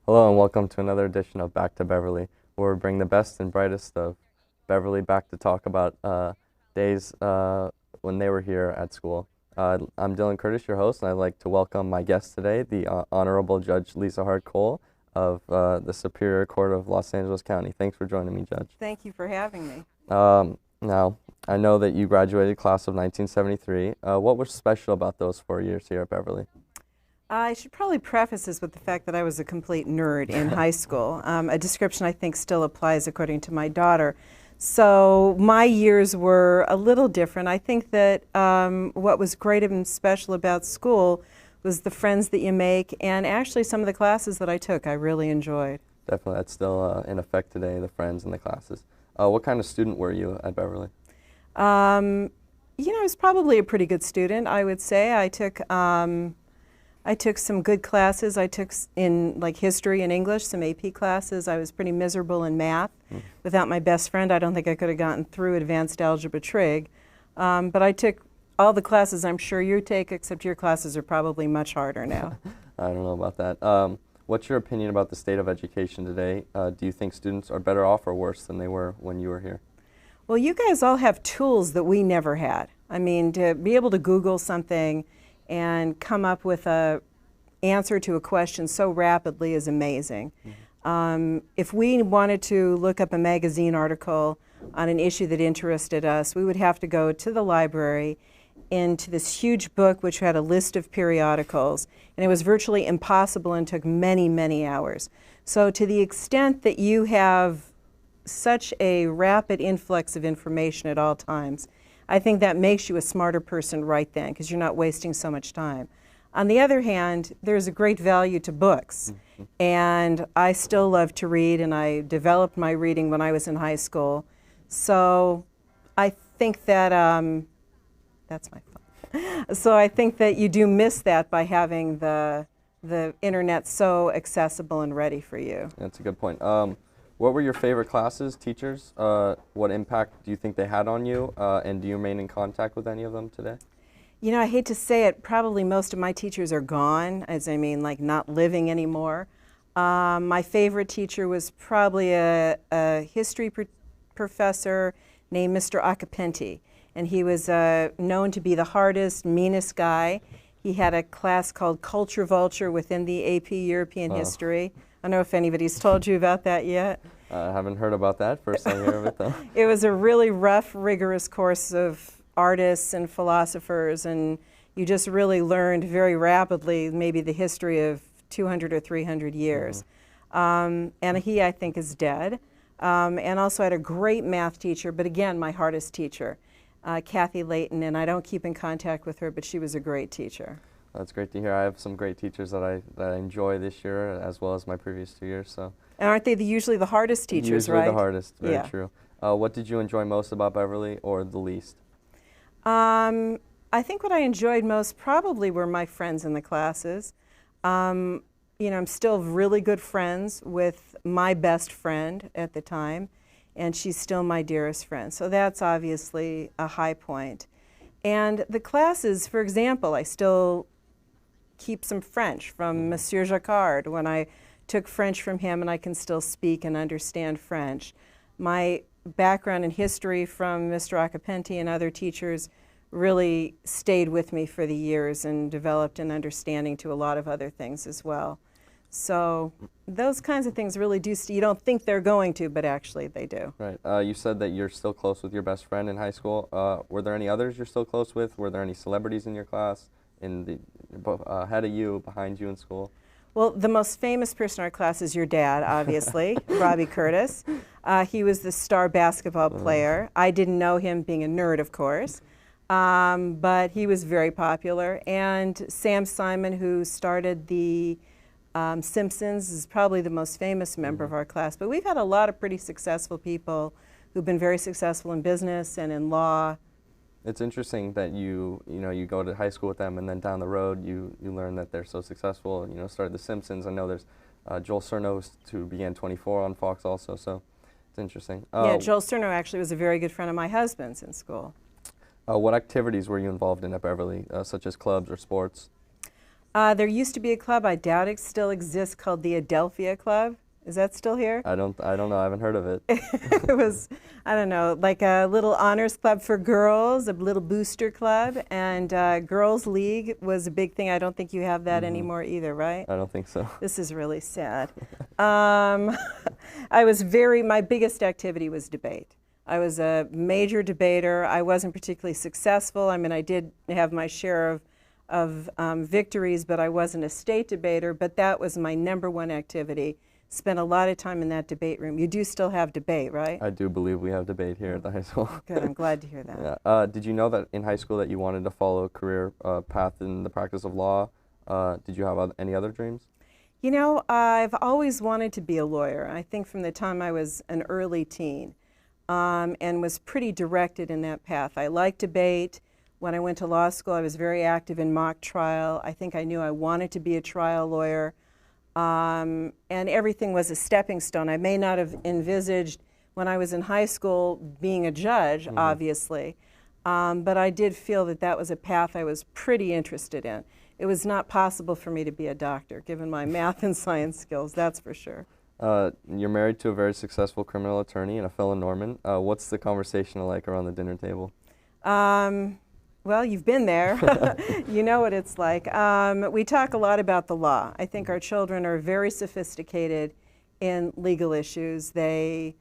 Hello and welcome to another edition of Back to Beverly, where we bring the best and brightest of Beverly back to talk about days when they were here at school. I'm Dylan Curtis, your host, and I'd like to welcome my guest today, the Honorable Judge Lisa Hart Cole of the Superior Court of Los Angeles County. Thanks for joining me, Judge. Thank you for having me. Now, I know that you graduated class of 1973. What was special about those 4 years here at Beverly? I should probably preface this with the fact that I was a complete nerd in high school, a description I think still applies according to my daughter. So my years were a little different. I think that what was great and special about school was the friends that you make, and actually some of the classes that I took I really enjoyed. Definitely, that's still in effect today, the friends and the classes. What kind of student were you at Beverly? I was probably a pretty good student, I would say. I took some good classes. I took in like history and English, some AP classes. I was pretty miserable in math. Without my best friend, I don't think I could have gotten through advanced algebra trig. But I took all the classes I'm sure you take, except your classes are probably much harder now. I don't know about that. What's your opinion about the state of education today? Do you think students are better off or worse than they were when you were here? Well, you guys all have tools that we never had. I mean, to be able to Google something and come up with a answer to a question so rapidly is amazing. If we wanted to look up a magazine article on an issue that interested us, we would have to go to the library into this huge book which had a list of periodicals, and it was virtually impossible and took many, many hours. So to the extent that you have such a rapid influx of information at all times, I think that makes you a smarter person right then, because you're not wasting so much time. On the other hand, there's a great value to books, and I still love to read, and I developed my reading when I was in high school. So I think that that's my phone. So I think that you do miss that by having the internet so accessible and ready for you. That's a good point. What were your favorite classes, teachers? What impact do you think they had on you? And do you remain in contact with any of them today? You know, I hate to say it, probably most of my teachers are gone, as I mean, like not living anymore. My favorite teacher was probably a history professor named Mr. Acapenti, and he was known to be the hardest, meanest guy. He had a class called Culture Vulture within the AP European History. I don't know if anybody's told you about that yet. I haven't heard about that. First time hearing of it, though. It was a really rough, rigorous course of artists and philosophers, and you just really learned very rapidly maybe the history of 200 or 300 years. And he, I think, is dead. And also I had a great math teacher, but again, my hardest teacher, Kathy Layton, and I don't keep in contact with her, but she was a great teacher. That's great to hear. I have some great teachers that I enjoy this year, as well as my previous 2 years. So. And aren't they usually the hardest teachers, usually right? Usually the hardest, very yeah. true. What did you enjoy most about Beverly, or the least? I think what I enjoyed most probably were my friends in the classes. I'm still really good friends with my best friend at the time, and she's still my dearest friend. So that's obviously a high point. And the classes, for example, I still keep some French from Monsieur Jacquard when I took French from him, and I can still speak and understand French. My background in history from Mr. Acapenti and other teachers really stayed with me for the years and developed an understanding to a lot of other things as well. So those kinds of things really do, you don't think they're going to, but actually they do. Right. You said that you're still close with your best friend in high school. Were there any others you're still close with? Were there any celebrities in your class, ahead of you, behind you in school? Well, the most famous person in our class is your dad, obviously, Robbie Curtis. He was the star basketball player. I didn't know him, being a nerd, of course, but he was very popular. And Sam Simon, who started the Simpsons, is probably the most famous member of our class. But we've had a lot of pretty successful people who've been very successful in business and in law. It's interesting that you go to high school with them, and then down the road you learn that they're so successful. Started The Simpsons. I know there's Joel Cerno, who began 24 on Fox also, so it's interesting. Yeah, Joel Cerno actually was a very good friend of my husband's in school. What activities were you involved in at Beverly, such as clubs or sports? There used to be a club, I doubt it still exists, called the Adelphia Club. Is that still here? I don't know. I haven't heard of it. It was, I don't know, like a little honors club for girls, a little booster club, and Girls League was a big thing. I don't think you have that anymore either, right? I don't think so. This is really sad. My biggest activity was debate. I was a major debater. I wasn't particularly successful. I mean, I did have my share of victories, but I wasn't a state debater, but that was my #1 activity. Spent a lot of time in that debate room. You do still have debate, right? I do believe we have debate here at the high school. Good, I'm glad to hear that. Yeah. Did you know that in high school that you wanted to follow a career path in the practice of law? Did you have any other dreams? You know, I've always wanted to be a lawyer. I think from the time I was an early teen, and was pretty directed in that path. I liked debate. When I went to law school, I was very active in mock trial. I think I knew I wanted to be a trial lawyer. And everything was a stepping stone. I may not have envisaged when I was in high school being a judge, obviously, but I did feel that that was a path I was pretty interested in. It was not possible for me to be a doctor, given my math and science skills, that's for sure. You're married to a very successful criminal attorney and a fellow Norman. What's the conversation like around the dinner table? Well, you've been there. You know what it's like. We talk a lot about the law. I think our children are very sophisticated in legal issues. They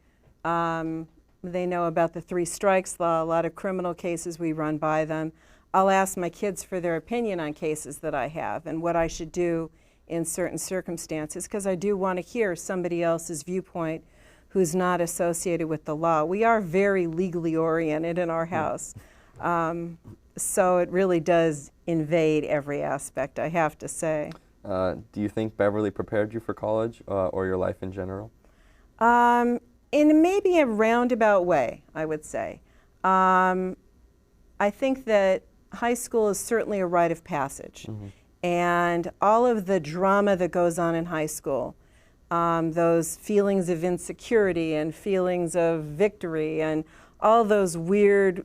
know about the 3 strikes law, a lot of criminal cases we run by them. I'll ask my kids for their opinion on cases that I have and what I should do in certain circumstances, because I do want to hear somebody else's viewpoint who's not associated with the law. We are very legally oriented in our house. So it really does invade every aspect, I have to say. Do you think Beverly prepared you for college or your life in general? In maybe a roundabout way, I would say. I think that high school is certainly a rite of passage. And all of the drama that goes on in high school, those feelings of insecurity and feelings of victory and all those weird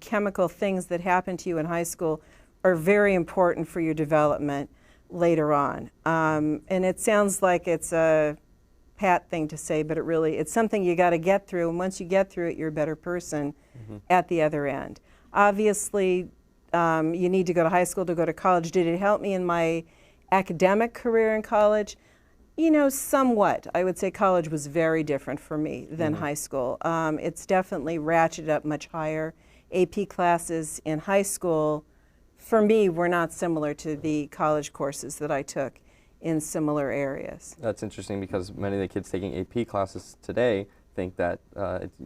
chemical things that happen to you in high school are very important for your development later on. And it sounds like it's a pat thing to say, but it's something you got to get through, and once you get through it, you're a better person at the other end. Obviously, you need to go to high school to go to college. Did it help me in my academic career in college? You know, somewhat. I would say college was very different for me than high school. It's definitely ratcheted up much higher. AP classes in high school, for me, were not similar to the college courses that I took in similar areas. That's interesting because many of the kids taking AP classes today think that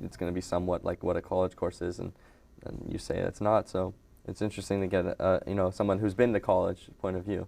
it's going to be somewhat like what a college course is, and you say it's not. So it's interesting to get you know, someone who's been to college point of view.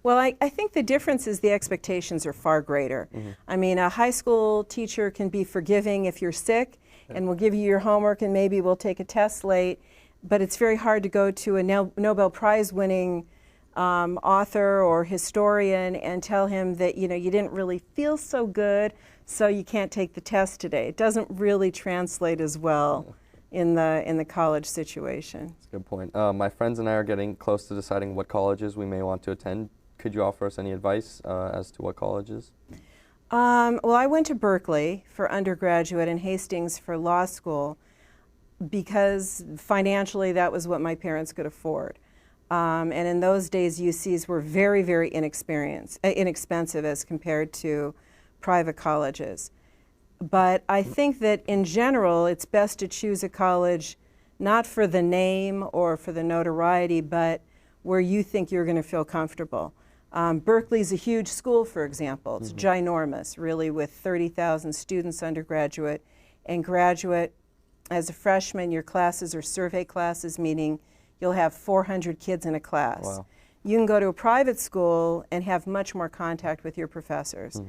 Well, I think the difference is the expectations are far greater. I mean, a high school teacher can be forgiving if you're sick and will give you your homework and maybe we'll take a test late, but it's very hard to go to a Nobel Prize winning author or historian and tell him that, you know, you didn't really feel so good, so you can't take the test today. It doesn't really translate as well in the college situation. That's a good point. My friends and I are getting close to deciding what colleges we may want to attend. Could you offer us any advice as to what colleges? Well, I went to Berkeley for undergraduate and Hastings for law school because financially that was what my parents could afford. And in those days, UCs were very, very inexpensive as compared to private colleges. But I think that in general, it's best to choose a college not for the name or for the notoriety, but where you think you're going to feel comfortable. Berkeley's a huge school, for example. It's ginormous, really, with 30,000 students, undergraduate and graduate. As a freshman, your classes are survey classes, meaning you'll have 400 kids in a class. Wow. You can go to a private school and have much more contact with your professors.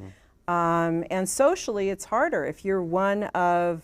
And socially, it's harder. If you're one of